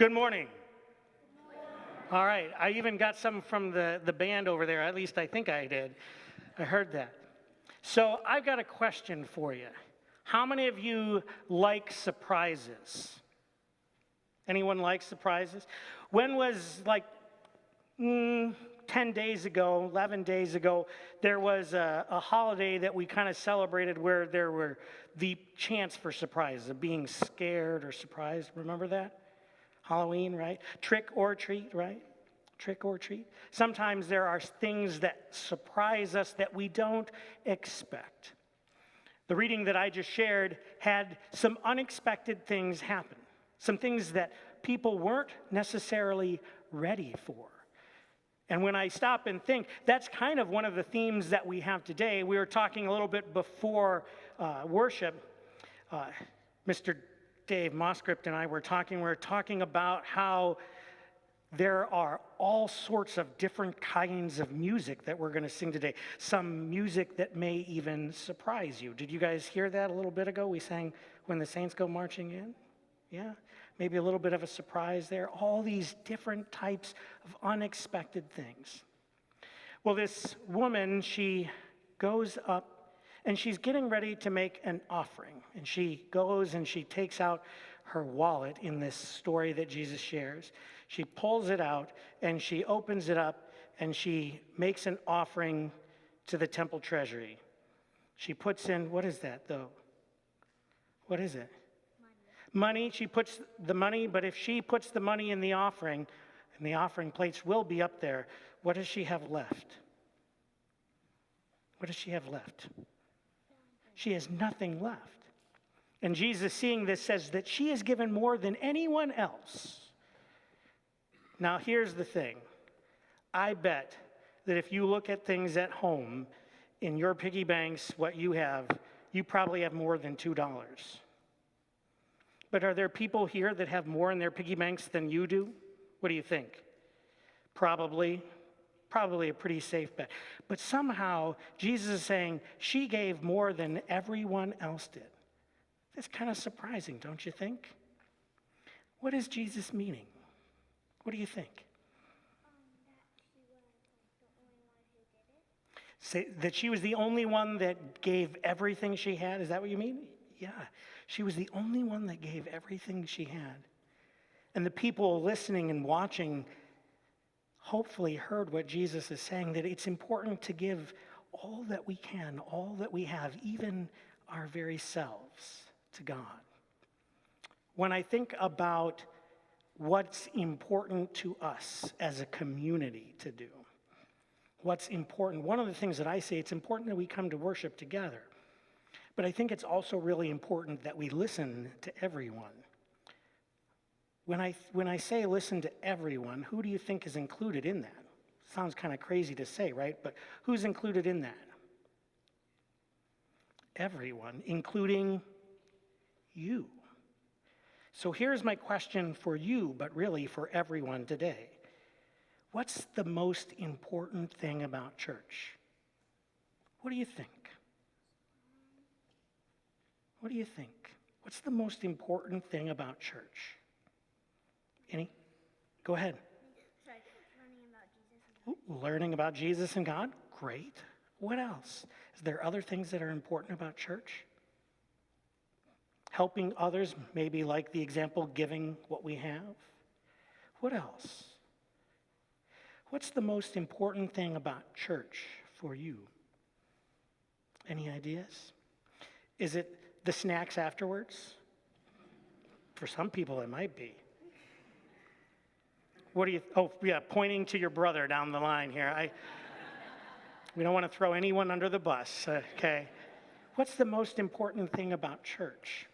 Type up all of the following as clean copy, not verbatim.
Good morning. All right, I even got some from the band over there. At least I think I did. I heard that. So I've got a question for you. How many of you like surprises? Anyone like surprises? When was 10 days ago, 11 days ago, there was a holiday that we kind of celebrated where there were the chance for surprises, of being scared or surprised. Remember that? Halloween, right? Trick or treat, right? Trick or treat. Sometimes there are things that surprise us that we don't expect. The reading that I just shared had some unexpected things happen, some things that people weren't necessarily ready for. And when I stop and think, that's kind of one of the themes that we have today. We were talking a little bit before worship. Mr. Dave Moscript and I were talking about how there are all sorts of different kinds of music that we're going to sing today. Some music that may even surprise you. Did you guys hear that a little bit ago? We sang When the Saints Go Marching In. Yeah? Maybe a little bit of a surprise there. All these different types of unexpected things. Well, this woman, she goes up and she's getting ready to make an offering. And she goes and she takes out her wallet in this story that Jesus shares. She pulls it out and she opens it up and she makes an offering to the temple treasury. She puts in, what is that though? What is it? Money. She puts the money, but if she puts the money in the offering, and the offering plates will be up there, what does she have left? What does she have left? She has nothing left. And Jesus, seeing this, says that she has given more than anyone else. Now, here's the thing. I bet that if you look at things at home, in your piggy banks, what you have, you probably have more than $2. But are there people here that have more in their piggy banks than you do? What do you think? Probably a pretty safe bet. But somehow, Jesus is saying she gave more than everyone else did. That's kind of surprising, don't you think? What is Jesus meaning? What do you think? Say that she was the only one that gave everything she had? Is that what you mean? Yeah. She was the only one that gave everything she had. And the people listening and watching hopefully heard what Jesus is saying, that it's important to give all that we can, all that we have, even our very selves, to God. When I think about what's important to us as a community to do, what's important, one of the things that I say, it's important that we come to worship together. But I think it's also really important that we listen to everyone. When I say listen to everyone, who do you think is included in that? Sounds kind of crazy to say, right? But who's included in that? Everyone, including you. So here's my question for you, but really for everyone today. What's the most important thing about church? What do you think? What do you think? What's the most important thing about church? Any? Go ahead. Learning about Jesus and God? Great. What else? Is there other things that are important about church? Helping others, maybe like the example, giving what we have? What else? What's the most important thing about church for you? Any ideas? Is it the snacks afterwards? For some people, it might be. What do you, pointing to your brother down the line here. We don't want to throw anyone under the bus, okay? What's the most important thing about church?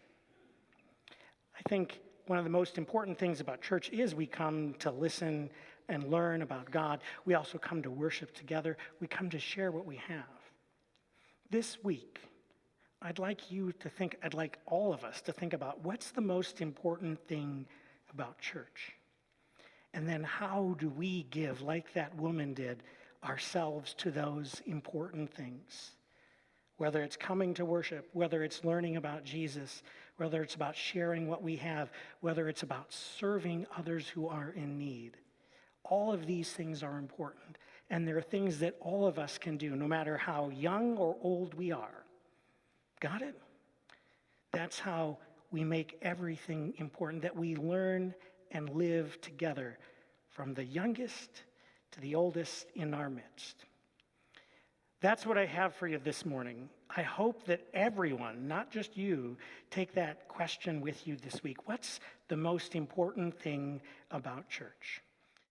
I think one of the most important things about church is we come to listen and learn about God. We also come to worship together. We come to share what we have. This week, I'd like all of us to think about what's the most important thing about church. And then how do we give, like that woman did, ourselves to those important things? Whether it's coming to worship, whether it's learning about Jesus, whether it's about sharing what we have, whether it's about serving others who are in need. All of these things are important, and they're things that all of us can do, no matter how young or old we are. Got it? That's how we make everything important, that we learn and live together, from the youngest to the oldest in our midst. That's what I have for you this morning. I hope that everyone, not just you, take that question with you this week. What's the most important thing about church?